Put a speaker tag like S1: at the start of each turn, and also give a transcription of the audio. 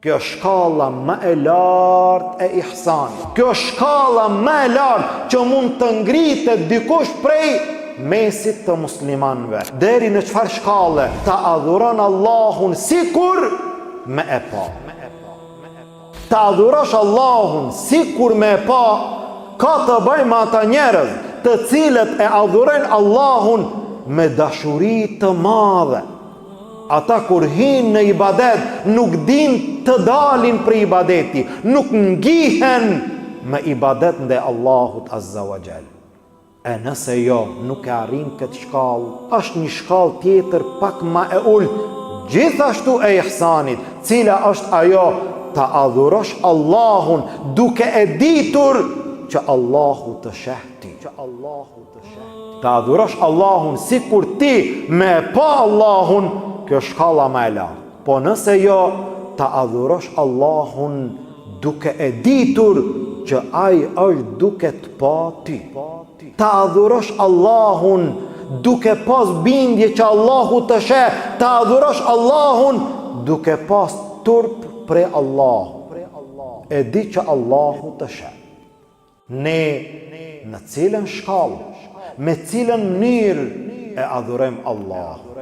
S1: Kjo shkalla më e lartë e ihsanit. Kjo shkalla më e lartë që mund të ngritet dikush prej mesit të muslimanëve. Deri në çfarë shkalle? Ta adhuron Allahun sikur me e pa. Ta adhurosh Allahun sikur me e pa, ka të bëjë me ata njerëz të cilët e adhurojnë Allahun me dashuri të madhe. Ata kur hinë në ibadet nuk din të dalin për ibadeti, nuk ngihen me ibadet ndaj Allahut Azza wa Jall. E nëse jo, nuk e arrin këtë shkallë, është një shkallë tjetër pak ma e ullë, gjithashtu e ihsanit, cila është ajo ta adhurosh Allahun duke e ditur që Allahu të shehti. Ta adhurosh Allahun sikur ti me pa Allahun, kjo shkalla më e lartë. Po nëse jo, ta adhurosh Allahun duke e ditur që ai është duke të pa ti. Ta adhurosh Allahun duke pas bindje që Allahu të sheh. Ta adhurosh Allahun duke pas turp prej Allahu. E di që Allahu të sheh. Ne në cilën shkallë, me cilën mënyrë e adhurojmë Allahun?